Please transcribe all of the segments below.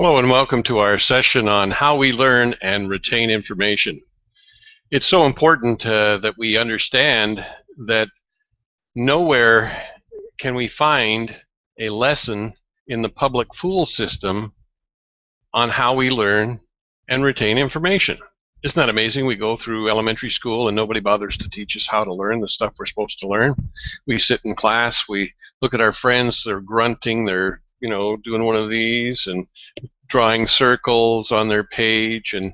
Hello and welcome to our session on how we learn and retain information. It's so important that we understand that nowhere can we find a lesson in the public school system on how we learn and retain information. Isn't that amazing? We go through elementary school and nobody bothers to teach us how to learn the stuff we're supposed to learn. We sit in class, we look at our friends, they're grunting, they're doing one of these and drawing circles on their page. And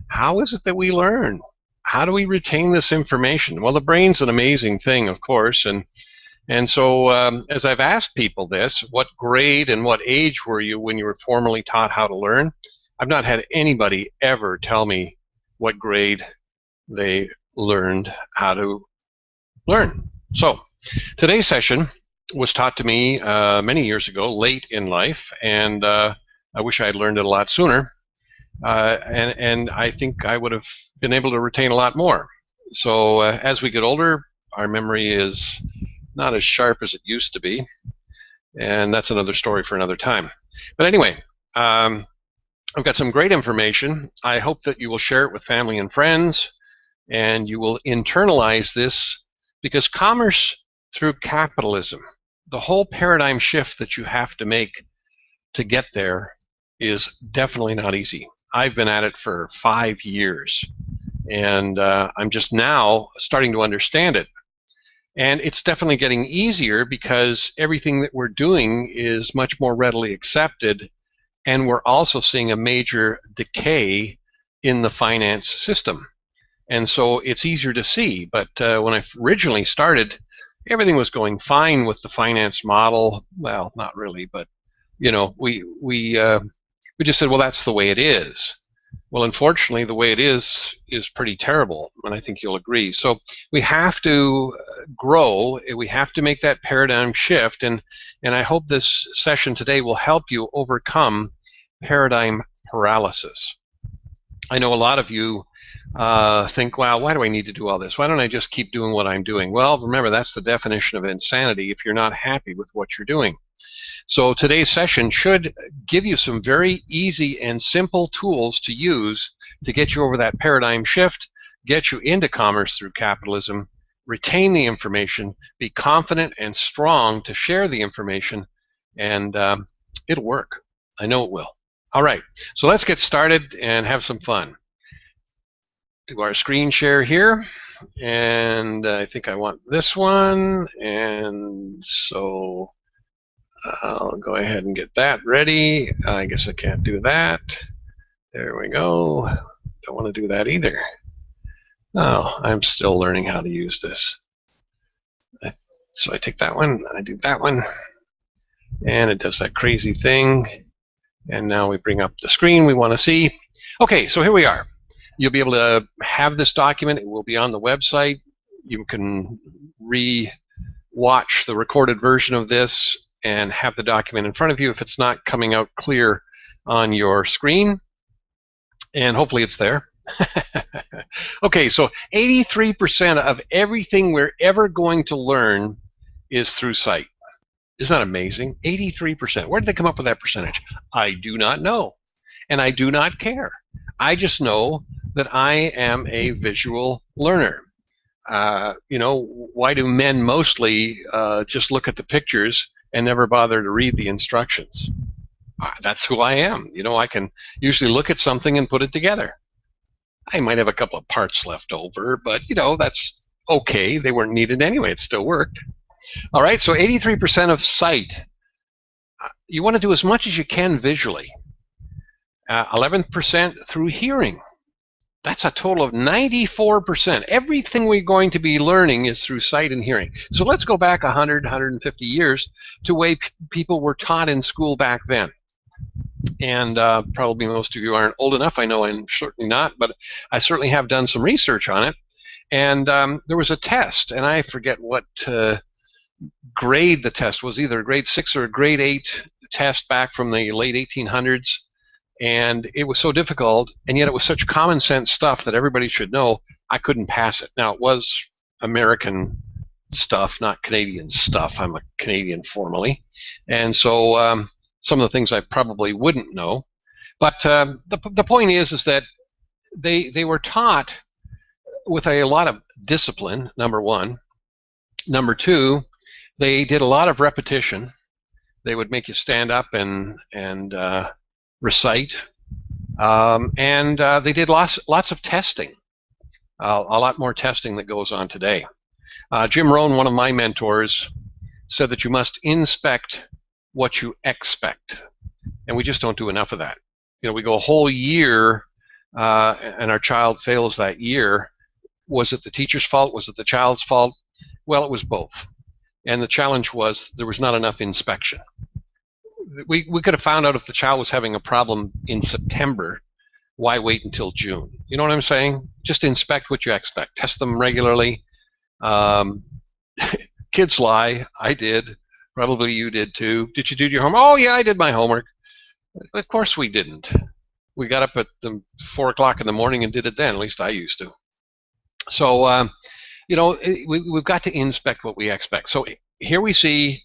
how is it that we learn? How do we retain this information? Well, the brain's an amazing thing, of course, and so as I've asked people this, what grade and what age were you when you were formally taught how to learn? I've not had anybody ever tell me what grade they learned how to learn. So today's session was taught to me many years ago, late in life, and I wish I had learned it a lot sooner, and I think I would have been able to retain a lot more. So as we get older, our memory is not as sharp as it used to be, and that's another story for another time. But anyway, I've got some great information. I hope that you will share it with family and friends, and you will internalize this, because commerce through capitalism, the whole paradigm shift that you have to make to get there, is definitely not easy. I've been at it for 5 years, and I'm just now starting to understand it. And it's definitely getting easier because everything that we're doing is much more readily accepted, and we're also seeing a major decay in the finance system. And so it's easier to see. But when I originally started, everything was going fine with the finance model. Well, not really, but we just said, well, that's the way it is. Well, unfortunately, the way it is pretty terrible, and I think you'll agree. So we have to grow. We have to make that paradigm shift, and I hope this session today will help you overcome paradigm paralysis. I know a lot of you think, wow, why do I need to do all this? Why don't I just keep doing what I'm doing? Well, remember, that's the definition of insanity if you're not happy with what you're doing. So today's session should give you some very easy and simple tools to use to get you over that paradigm shift, get you into commerce through capitalism, retain the information, be confident and strong to share the information, and it'll work. I know it will. All right, so let's get started and have some fun. Do our screen share here, and I think I want this one, and so I'll go ahead and get that ready. I guess I can't do that. There we go. Don't want to do that either. Oh, I'm still learning how to use this. So I take that one, I do that one, and it does that crazy thing. And now we bring up the screen we want to see. Okay, so here we are. You'll be able to have this document. It will be on the website. You can re-watch the recorded version of this and have the document in front of you if it's not coming out clear on your screen. And hopefully it's there. Okay, so 83% of everything we're ever going to learn is through sight. Isn't that amazing? 83%. Where did they come up with that percentage? I do not know. And I do not care. I just know that I am a visual learner. Why do men mostly just look at the pictures and never bother to read the instructions? That's who I am. I can usually look at something and put it together. I might have a couple of parts left over, but that's okay. They weren't needed anyway. It still worked. All right, so 83% of sight. You want to do as much as you can visually. 11% through hearing. That's a total of 94%. Everything we're going to be learning is through sight and hearing. So let's go back 100, 150 years to the way people were taught in school back then. And probably most of you aren't old enough. I know I'm certainly not, but I certainly have done some research on it. And there was a test, and I forget what grade the test was, either a grade 6 or a grade 8 test back from the late 1800s. And it was so difficult, and yet it was such common sense stuff that everybody should know. I couldn't pass it. Now, it was American stuff, not Canadian stuff. I'm a Canadian formally. And so some of the things I probably wouldn't know. But the point is that they were taught with a lot of discipline, number one. Number two, they did a lot of repetition. They would make you stand up and recite, and they did lots of testing, a lot more testing that goes on today. Jim Rohn, one of my mentors, said that you must inspect what you expect, and we just don't do enough of that. You know, we go a whole year, and our child fails that year. Was it the teacher's fault? Was it the child's fault? Well, it was both. And the challenge was there was not enough inspection. We could have found out if the child was having a problem in September. Why wait until June? You know what I'm saying? Just inspect what you expect. Test them regularly. Kids lie. I did. Probably you did too. Did you do your homework? Oh, yeah, I did my homework. Of course we didn't. We got up at 4 o'clock in the morning and did it then. At least I used to. So, you know, we've got to inspect what we expect. So here we see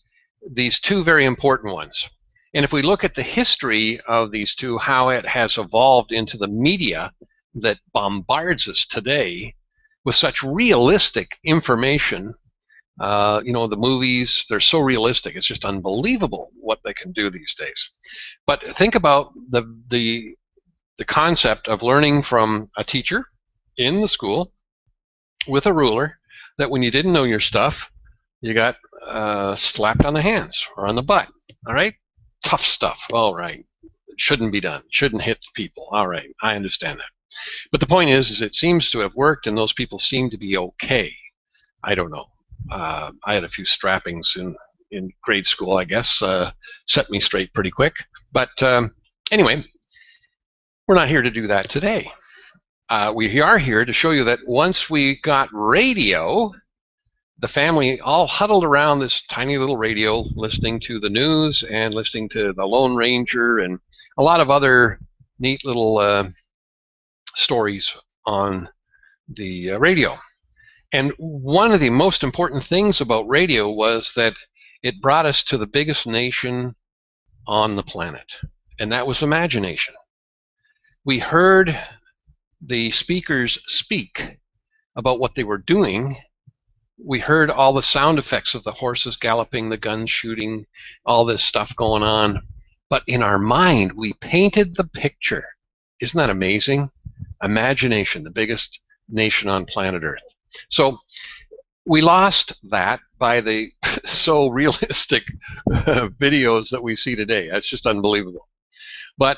these two very important ones. And if we look at the history of these two, how it has evolved into the media that bombards us today with such realistic information, you know, the movies, they're so realistic. It's just unbelievable what they can do these days. But think about the concept of learning from a teacher in the school with a ruler, that when you didn't know your stuff, you got slapped on the hands or on the butt. All right? Tough stuff. All right. It shouldn't be done. Shouldn't hit people. All right. I understand that. But the point is it seems to have worked, and those people seem to be okay. I don't know. I had a few strappings in grade school, I guess, set me straight pretty quick. But anyway, we're not here to do that today. We are here to show you that once we got radio, the family all huddled around this tiny little radio, listening to the news and listening to the Lone Ranger and a lot of other neat little stories on the radio. And one of the most important things about radio was that it brought us to the biggest nation on the planet, and that was imagination. We heard the speakers speak about what they were doing. We heard all the sound effects of the horses galloping, the guns shooting, all this stuff going on. But in our mind, we painted the picture. Isn't that amazing? Imagination, the biggest nation on planet Earth. So we lost that by the so realistic videos that we see today. That's just unbelievable. But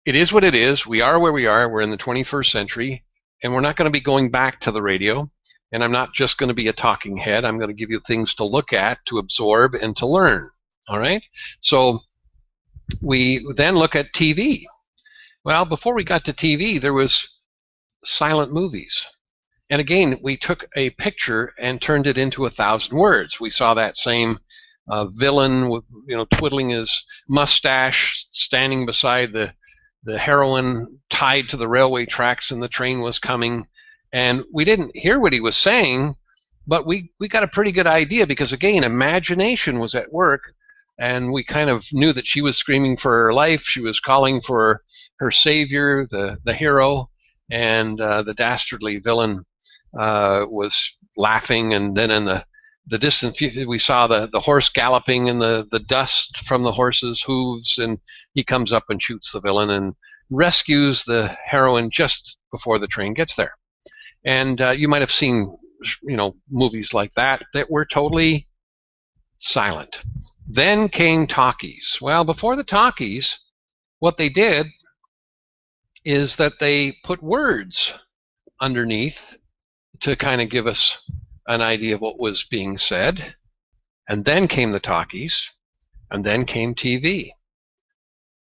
it is what it is. We are where we are. We're in the 21st century, and we're not going to be going back to the radio. And I'm not just going to be a talking head. I'm going to give you things to look at, to absorb, and to learn. All right? So we then look at TV. Well, before we got to TV, there was silent movies. And again, we took a picture and turned it into 1,000 words. We saw that same villain, with, you know, twiddling his mustache, standing beside the heroine, tied to the railway tracks, and the train was coming. And we didn't hear what he was saying, but we got a pretty good idea because, again, imagination was at work, and we kind of knew that she was screaming for her life. She was calling for her savior, the hero, and the dastardly villain was laughing. And then in the distance, we saw the horse galloping in the dust from the horse's hooves, and he comes up and shoots the villain and rescues the heroine just before the train gets there. And you might have seen, you know, movies like that were totally silent. Then came talkies. Well, before the talkies, what they did is that they put words underneath to kind of give us an idea of what was being said. And then came the talkies, and then came TV.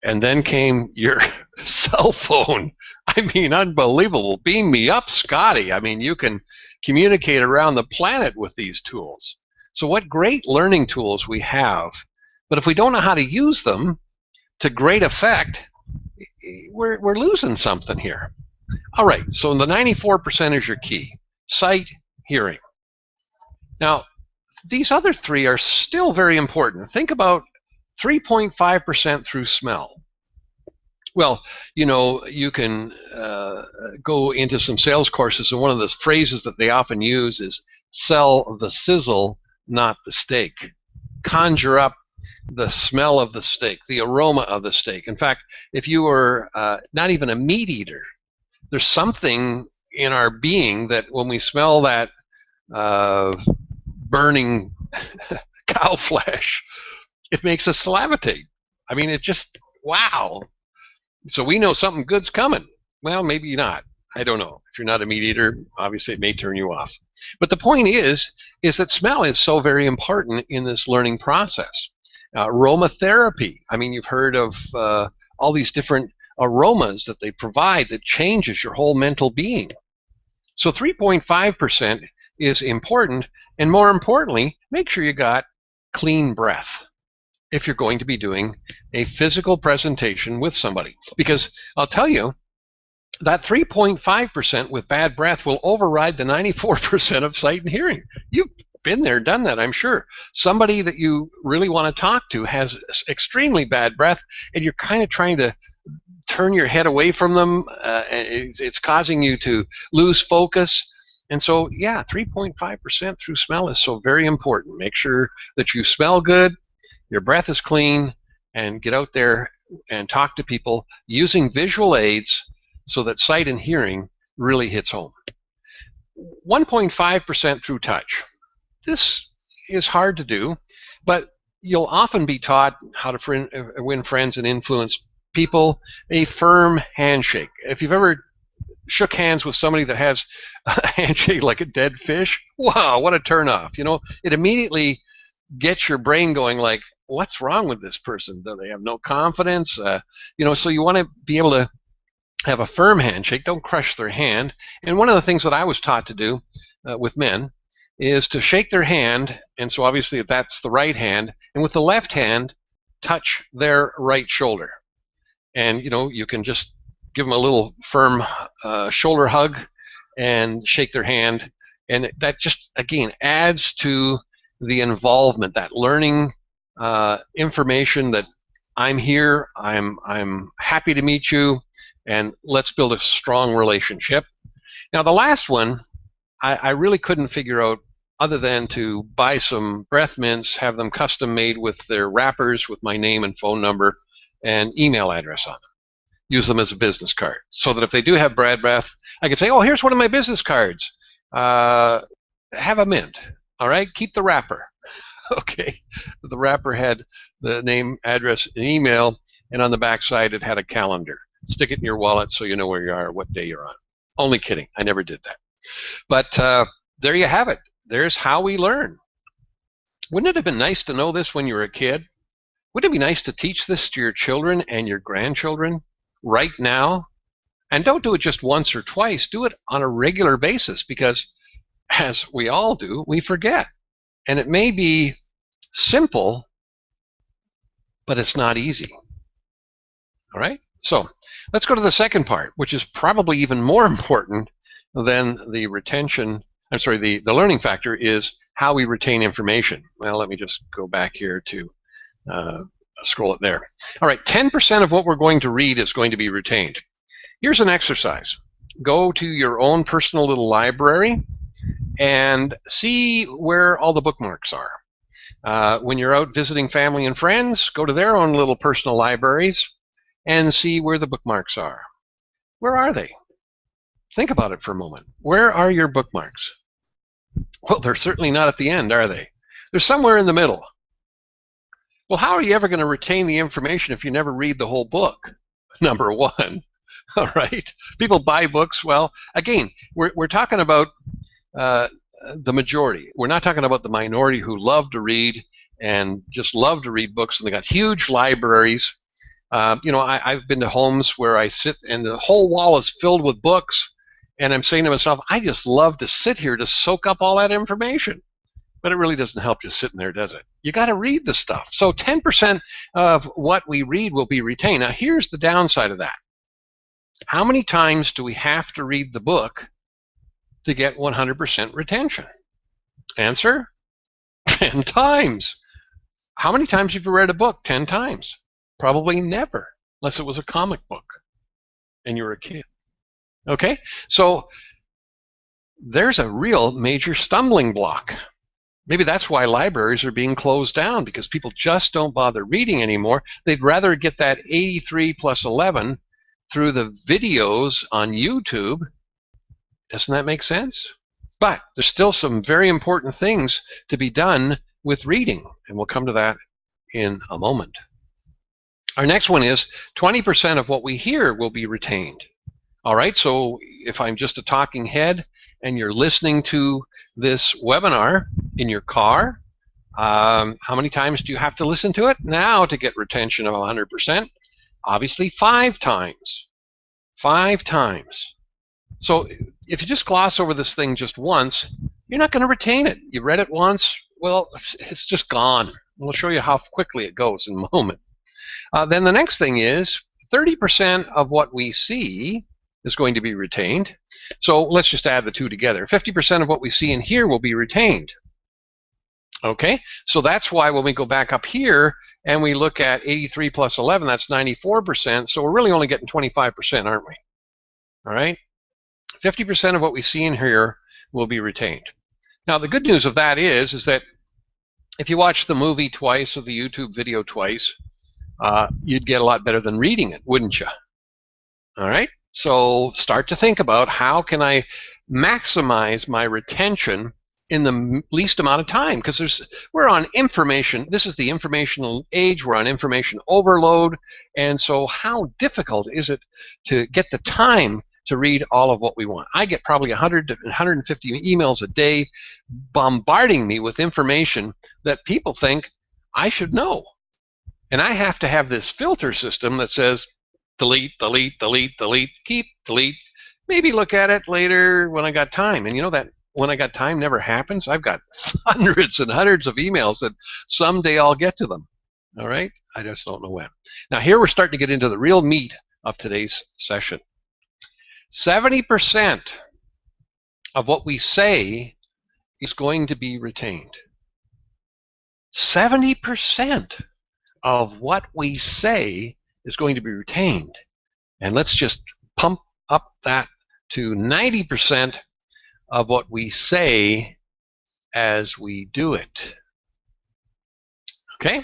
And then came your cell phone. I mean, unbelievable. Beam me up, Scotty. I mean, you can communicate around the planet with these tools. So what great learning tools we have. But if we don't know how to use them to great effect, we're losing something here. All right, so the 94% is your key. Sight, hearing. Now, these other three are still very important. Think about 3.5% through smell. Well, you can go into some sales courses, and one of the phrases that they often use is sell the sizzle, not the steak. Conjure up the smell of the steak, the aroma of the steak. In fact, if you were not even a meat eater, there's something in our being that when we smell that burning cow flesh, it makes us salivatate. I mean, it just, wow. So we know something good's coming. Well, maybe not. I don't know. If you're not a meat eater, obviously it may turn you off. But the point is that smell is so very important in this learning process. Aromatherapy. I mean, you've heard of all these different aromas that they provide that changes your whole mental being. So 3.5% is important, and more importantly, make sure you got clean breath if you're going to be doing a physical presentation with somebody. Because I'll tell you, that 3.5% with bad breath will override the 94% of sight and hearing. You've been there, done that, I'm sure. Somebody that you really want to talk to has extremely bad breath, and you're kind of trying to turn your head away from them. It's causing you to lose focus. And so, yeah, 3.5% through smell is so very important. Make sure that you smell good, your breath is clean, and get out there and talk to people using visual aids so that sight and hearing really hits home. 1.5% through touch. This is hard to do, but you'll often be taught how to win friends and influence people. A firm handshake. If you've ever shook hands with somebody that has a handshake like a dead fish, wow, what a turnoff. It immediately gets your brain going like, what's wrong with this person? Do they have no confidence? So you want to be able to have a firm handshake. Don't crush their hand. And one of the things that I was taught to do with men is to shake their hand, and so obviously that's the right hand, and with the left hand, touch their right shoulder. And you can just give them a little firm shoulder hug and shake their hand, and that just, again, adds to the involvement, that learning information that I'm here, I'm happy to meet you, and let's build a strong relationship. Now, the last one, I really couldn't figure out, other than to buy some breath mints, have them custom made with their wrappers with my name and phone number and email address on them. Use them as a business card, so that if they do have bad breath, I can say, oh, here's one of my business cards. Have a mint, all right? Keep the wrapper. Okay. The wrapper had the name, address, and email, and on the back side it had a calendar. Stick it in your wallet so you know where you are, what day you're on. Only kidding. I never did that. But there you have it. There's how we learn. Wouldn't it have been nice to know this when you were a kid? Wouldn't it be nice to teach this to your children and your grandchildren right now? And don't do it just once or twice. Do it on a regular basis, because as we all do, we forget. And it may be simple, but it's not easy. All right? So let's go to the second part, which is probably even more important than the retention. The learning factor is how we retain information. Well, let me just go back here to scroll it there. All right, 10% of what we're going to read is going to be retained. Here's an exercise. Go to your own personal little library and see where all the bookmarks are. When you're out visiting family and friends, go to their own little personal libraries and see where the bookmarks are. Where are they? Think about it for a moment. Where are your bookmarks? Well, they're certainly not at the end, are they? They're somewhere in the middle. Well, how are you ever going to retain the information if you never read the whole book? Number one. All right. People buy books. Well, again, we're talking about the majority. We're not talking about the minority who love to read and just love to read books, and they got huge libraries. I've been to homes where I sit and the whole wall is filled with books, and I'm saying to myself, I just love to sit here to soak up all that information. But it really doesn't help just sitting there, does it? You got to read the stuff. So 10% of what we read will be retained. Now, here's the downside of that. How many times do we have to read the book to get 100% retention? Answer? 10 times. How many times have you read a book? 10 times. Probably never. unless it was a comic book and you were a kid. Okay, so there's a real major stumbling block. Maybe that's why libraries are being closed down, because people just don't bother reading anymore. They'd rather get that 83 plus 11 through the videos on YouTube. Doesn't that make sense? But there's still some very important things to be done with reading, and we'll come to that in a moment. Our next one is 20% of what we hear will be retained. All right, so if I'm just a talking head and you're listening to this webinar in your car, how many times do you have to listen to it now to get retention of 100%? Obviously 5 times. 5 times. So if you just gloss over this thing just once, you're not going to retain it. You read it once, well, it's just gone. We'll show you how quickly it goes in a moment. Then the next thing is 30% of what we see is going to be retained. So let's just add the two together. 50% of what we see and hear will be retained. Okay, so that's why when we go back up here and we look at 83 plus 11, that's 94%. So we're really only getting 25%, aren't we? All right, 50% of what we see and hear will be retained. Now the good news of that is that if you watch the movie twice or the YouTube video twice, you'd get a lot better than reading it, wouldn't you? All right, so start to think about how can I maximize my retention in the least amount of time, because we're on information. This is the informational age. We're on information overload, and so how difficult is it to get the time to read all of what we want? I get probably 100 to 150 emails a day bombarding me with information that people think I should know. And I have to have this filter system that says delete, delete, delete, delete, keep, delete, maybe look at it later when I got time. And you know that when I got time never happens. I've got hundreds and hundreds of emails that someday I'll get to them. All right? I just don't know when. Now here we're starting to get into the real meat of today's session. 70% of what we say is going to be retained. 70% of what we say is going to be retained. And let's just pump up that to 90% of what we say as we do it. Okay?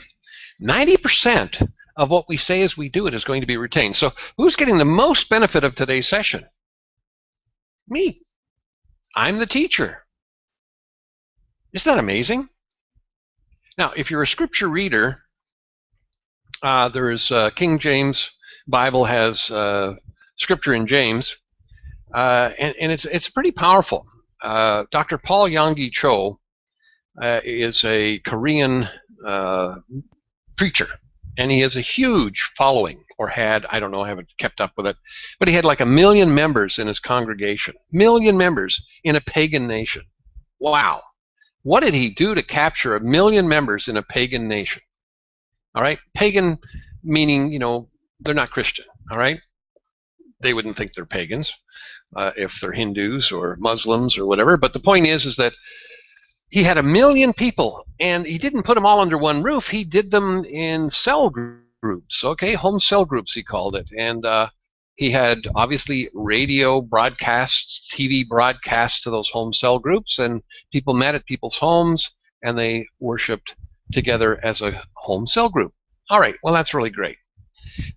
90% of what we say as we do it is going to be retained. So who's getting the most benefit of today's session? Me. I'm the teacher. Isn't that amazing? Now, if you're a scripture reader, there is King James Bible has scripture in James, and it's pretty powerful. Dr. Paul Yonggi Cho is a Korean preacher, and he has a huge following, or had, I don't know, I haven't kept up with it, but he had like 1 million members in his congregation. 1 million members in a pagan nation. Wow. What did he do to capture 1 million members in a pagan nation? All right, pagan meaning, you know, they're not Christian, all right? They wouldn't think they're pagans if they're Hindus or Muslims or whatever, but the point is that he had 1 million people, and he didn't put them all under one roof. He did them in cell groups, okay, home cell groups he called it, and he had obviously radio broadcasts, TV broadcasts to those home cell groups, and people met at people's homes, and they worshiped together as a home cell group. All right, well, that's really great.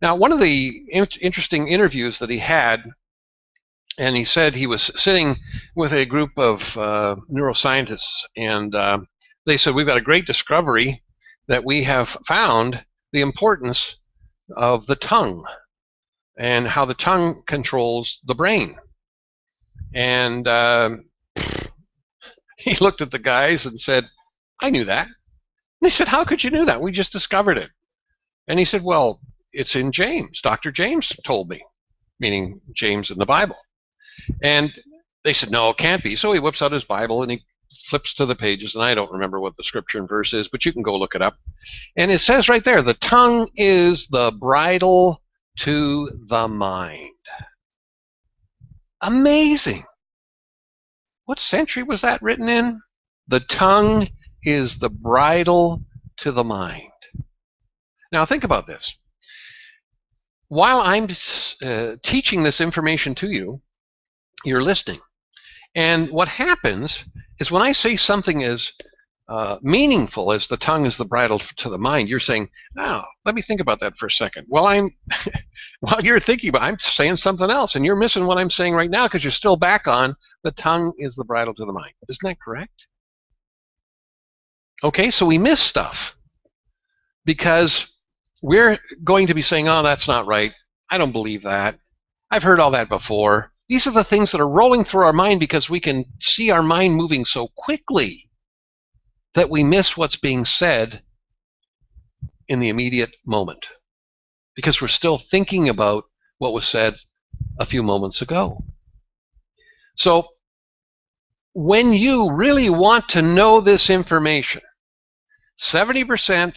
Now, one of the interesting interviews that he had, and he said he was sitting with a group of neuroscientists, and they said, we've got a great discovery that we have found the importance of the tongue and how the tongue controls the brain. And he looked at the guys and said, I knew that. And they said, how could you know that? We just discovered it. And he said, well, it's in James. Dr. James told me, meaning James in the Bible. And they said, no, it can't be. So he whips out his Bible and he flips to the pages, and I don't remember what the scripture and verse is, but you can go look it up. And it says right there, the tongue is the bridle to the mind. Amazing. What century was that written in? The tongue is the bridle to the mind. Now think about this. while I'm teaching this information to you, you're listening. And what happens is when I say something as meaningful as the tongue is the bridle to the mind, you're saying, oh, let me think about that for a second. Well, while you're thinking about it, I'm saying something else, and you're missing what I'm saying right now because you're still back on the tongue is the bridle to the mind. Isn't that correct? Okay, so we miss stuff because we're going to be saying, oh, that's not right. I don't believe that. I've heard all that before. These are the things that are rolling through our mind because we can see our mind moving so quickly that we miss what's being said in the immediate moment because we're still thinking about what was said a few moments ago. So when you really want to know this information, 70%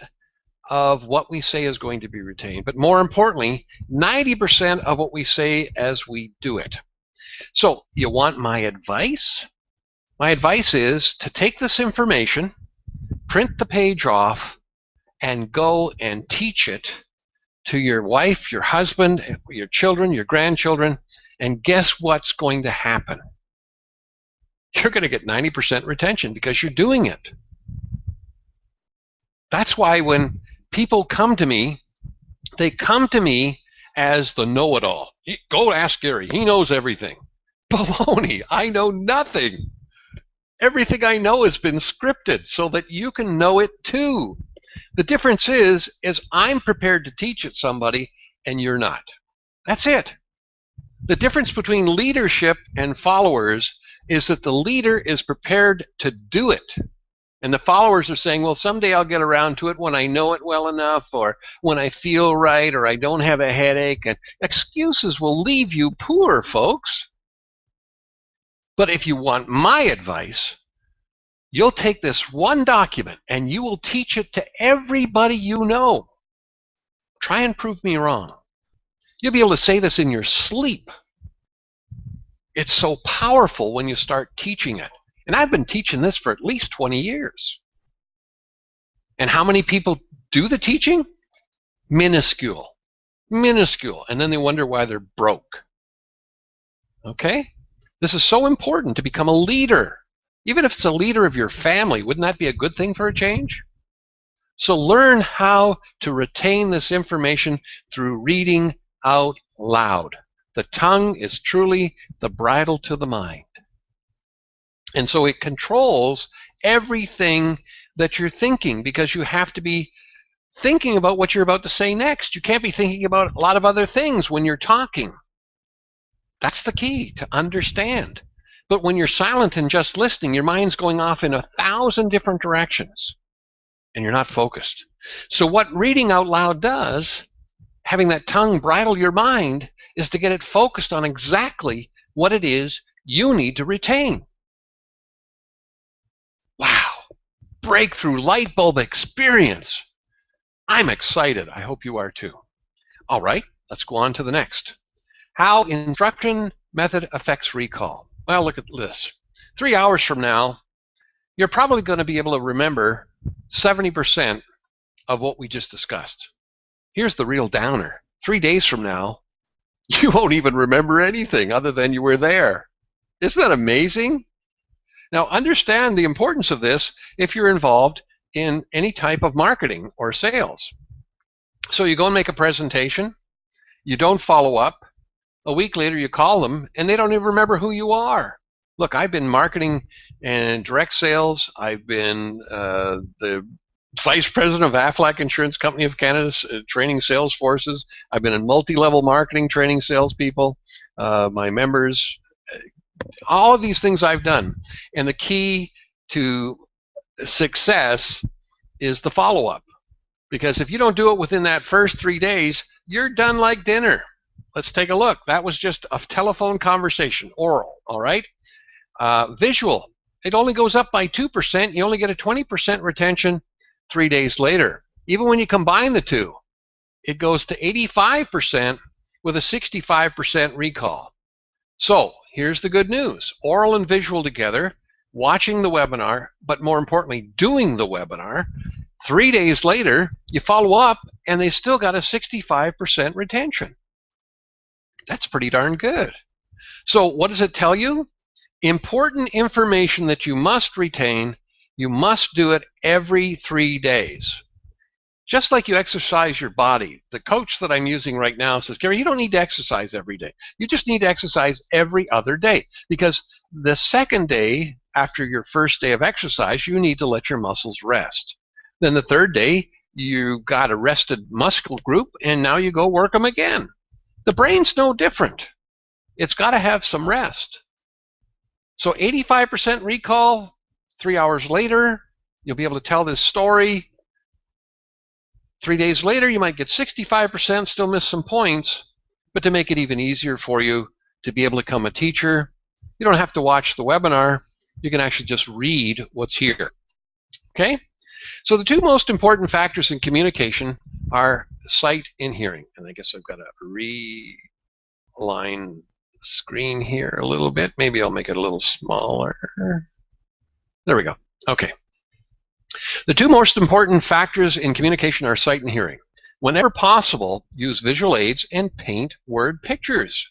of what we say is going to be retained, but more importantly, 90% of what we say as we do it. So you want my advice? My advice is to take this information, print the page off, and go and teach it to your wife, your husband, your children, your grandchildren, and guess what's going to happen? You're going to get 90% retention because you're doing it. That's why when people come to me, they come to me as the know-it-all. Go ask Gary. He knows everything. Baloney. I know nothing. Everything I know has been scripted so that you can know it too. The difference is I'm prepared to teach it somebody and you're not. That's it. The difference between leadership and followers is that the leader is prepared to do it. And the followers are saying, well, someday I'll get around to it when I know it well enough, or when I feel right, or I don't have a headache. And excuses will leave you poor, folks. But if you want my advice, you'll take this one document and you will teach it to everybody you know. Try and prove me wrong. You'll be able to say this in your sleep. It's so powerful when you start teaching it. And I've been teaching this for at least 20 years. And how many people do the teaching? Minuscule. Minuscule. And then they wonder why they're broke. Okay? This is so important to become a leader. Even if it's a leader of your family, wouldn't that be a good thing for a change? So learn how to retain this information through reading out loud. The tongue is truly the bridle to the mind. And so it controls everything that you're thinking because you have to be thinking about what you're about to say next. You can't be thinking about a lot of other things when you're talking. That's the key, to understand. But when you're silent and just listening, your mind's going off in 1,000 different directions and you're not focused. So what reading out loud does, having that tongue bridle your mind, is to get it focused on exactly what it is you need to retain. Wow, breakthrough light bulb experience. I'm excited. I hope you are too. All right, let's go on to the next. How instruction method affects recall. Well, look at this. 3 hours from now, you're probably going to be able to remember 70% of what we just discussed. Here's the real downer. 3 days from now, you won't even remember anything other than you were there. Isn't that amazing? Now, understand the importance of this if you're involved in any type of marketing or sales. So you go and make a presentation, you don't follow up. A week later, you call them, and they don't even remember who you are. Look, I've been marketing and direct sales. I've been the vice president of Aflac Insurance Company of Canada, training sales forces. I've been in multi-level marketing, training salespeople, my members. All of these things I've done. And the key to success is the follow-up. Because if you don't do it within that first 3 days, you're done like dinner. Let's take a look. That was just a telephone conversation, oral, all right? Visual, it only goes up by 2%. You only get a 20% retention 3 days later. Even when you combine the two, it goes to 85% with a 65% recall. So here's the good news. Oral and visual together, watching the webinar, but more importantly, doing the webinar. 3 days later, you follow up, and they still got a 65% retention. That's pretty darn good. So what does it tell you? Important information that you must retain. You must do it every 3 days. Just like you exercise your body. The coach that I'm using right now says, Gary, you don't need to exercise every day. You just need to exercise every other day, because the second day after your first day of exercise, you need to let your muscles rest. Then the third day, you got a rested muscle group, and now you go work them again. The brain's no different. It's got to have some rest. So 85% recall, 3 hours later, you'll be able to tell this story. 3 days later, you might get 65%, still miss some points, but to make it even easier for you to be able to become a teacher, you don't have to watch the webinar. You can actually just read what's here. Okay? So the two most important factors in communication are sight and hearing. And I guess I've got to realign the screen here a little bit. Maybe I'll make it a little smaller. There we go. Okay. The two most important factors in communication are sight and hearing. Whenever possible, use visual aids and paint word pictures.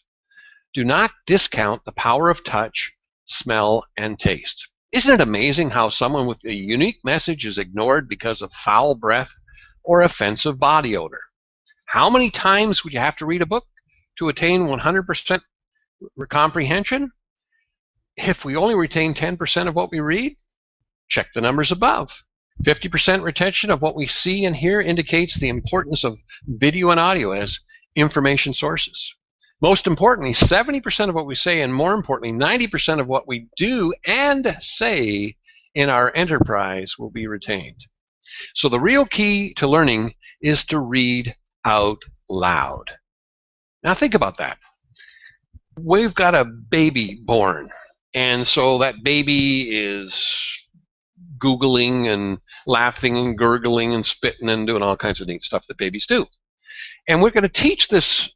Do not discount the power of touch, smell, and taste. Isn't it amazing how someone with a unique message is ignored because of foul breath or offensive body odor? How many times would you have to read a book to attain 100% comprehension? If we only retain 10% of what we read, check the numbers above. 50% retention of what we see and hear indicates the importance of video and audio as information sources. Most importantly, 70% of what we say, and more importantly, 90% of what we do and say in our enterprise will be retained. So the real key to learning is to read out loud. Now think about that. We've got a baby born, and so that baby is Googling and laughing and gurgling and spitting and doing all kinds of neat stuff that babies do. And we're going to teach this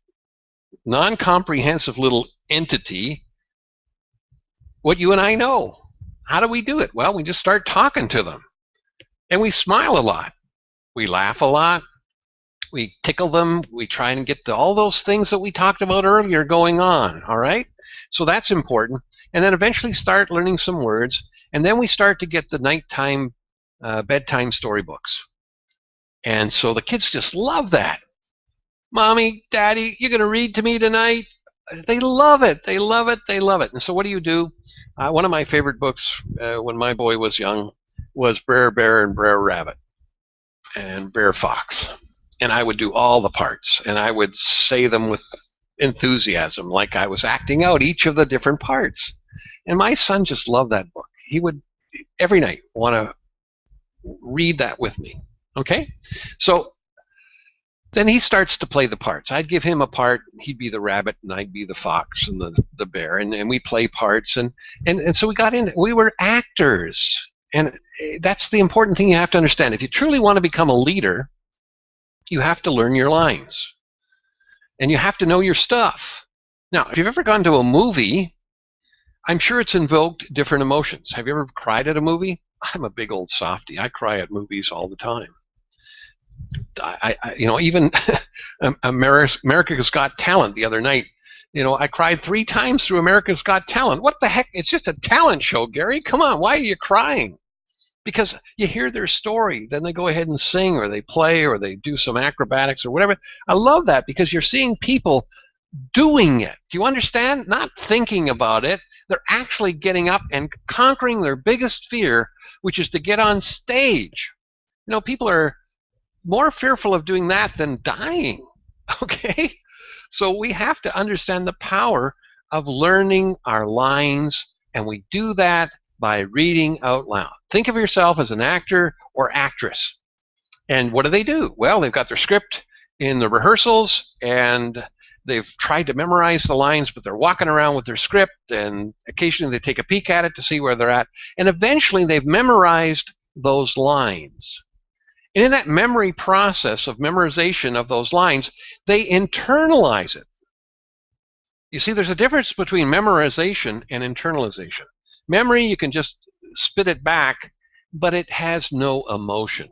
non-comprehensive little entity what you and I know. How do we do it? Well, we just start talking to them. And we smile a lot. We laugh a lot. We tickle them. We try and get all those things that we talked about earlier going on, all right? So that's important. And then eventually start learning some words. And then we start to get the nighttime, bedtime storybooks. And so the kids just love that. Mommy, Daddy, you're going to read to me tonight? They love it. They love it. They love it. And so what do? One of my favorite books when my boy was young was Brer Bear and Brer Rabbit and Brer Fox. And I would do all the parts, and I would say them with enthusiasm, like I was acting out each of the different parts. And my son just loved that book. He would every night want to read that with me. Okay? So then he starts to play the parts. I'd give him a part, he'd be the rabbit, and I'd be the fox and the bear, and we play parts, and so we got in. We were actors, and that's the important thing you have to understand. If you truly want to become a leader, you have to learn your lines, and you have to know your stuff. Now, if you've ever gone to a movie, I'm sure it's invoked different emotions. Have you ever cried at a movie? I'm a big old softy. I cry at movies all the time. Even America's Got Talent the other night, I cried 3 times through America's Got Talent. What the heck? It's just a talent show, Gary. Come on, why are you crying? Because you hear their story, then they go ahead and sing, or they play, or they do some acrobatics or whatever. I love that because you're seeing people doing it. Do you understand? Not thinking about it. They're actually getting up and conquering their biggest fear, which is to get on stage. People are more fearful of doing that than dying, okay? So we have to understand the power of learning our lines, and we do that by reading out loud. Think of yourself as an actor or actress. And what do? Well, they've got their script in the rehearsals, and they've tried to memorize the lines, but they're walking around with their script, and occasionally they take a peek at it to see where they're at, and eventually they've memorized those lines. And in that memory process of memorization of those lines, they internalize it. You see, there's a difference between memorization and internalization. Memory, you can just spit it back, but it has no emotion.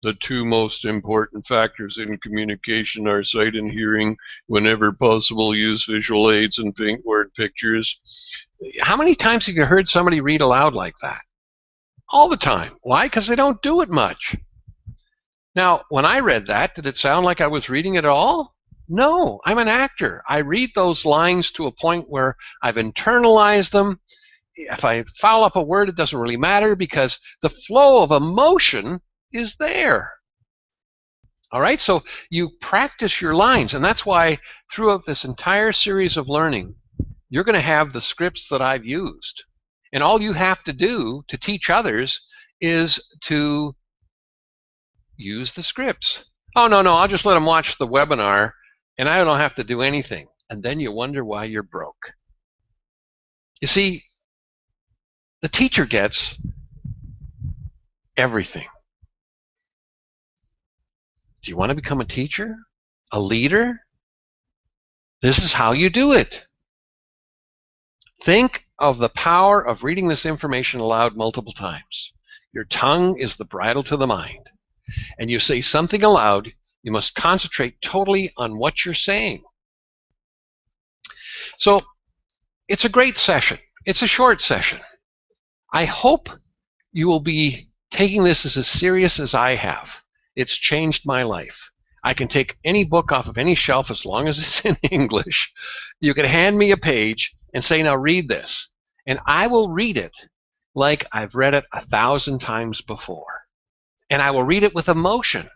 The two most important factors in communication are sight and hearing. Whenever possible, use visual aids and word pictures. How many times have you heard somebody read aloud like that? All the time. Why? Because they don't do it much. Now, when I read that, did it sound like I was reading it all? No, I'm an actor. I read those lines to a point where I've internalized them. If I foul up a word, it doesn't really matter because the flow of emotion is there. All right, so you practice your lines, and that's why throughout this entire series of learning, you're going to have the scripts that I've used. And all you have to do to teach others is to use the scripts. Oh, no, I'll just let them watch the webinar, and I don't have to do anything. And then you wonder why you're broke. You see, the teacher gets everything. Do you want to become a teacher? A leader? This is how you do it. Think of the power of reading this information aloud multiple times. Your tongue is the bridle to the mind. And you say something aloud, you must concentrate totally on what you're saying. So it's a great session. It's a short session. I hope you will be taking this as serious as I have. It's changed my life. I can take any book off of any shelf as long as it's in English. You can hand me a page and say, now read this. And I will read it like I've read it 1,000 times before. And I will read it with emotion.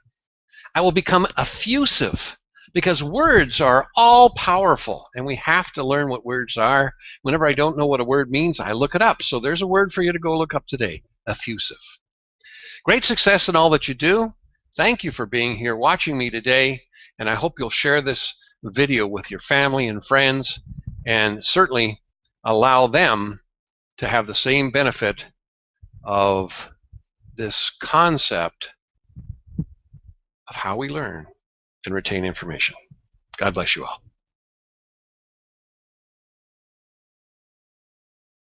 I will become effusive because words are all powerful and we have to learn what words are. Whenever I don't know what a word means, I look it up. So there's a word for you to go look up today, effusive. Great success in all that you do. Thank you for being here, watching me today, and I hope you'll share this video with your family and friends and certainly allow them to have the same benefit of this concept of how we learn and retain information. God bless you all.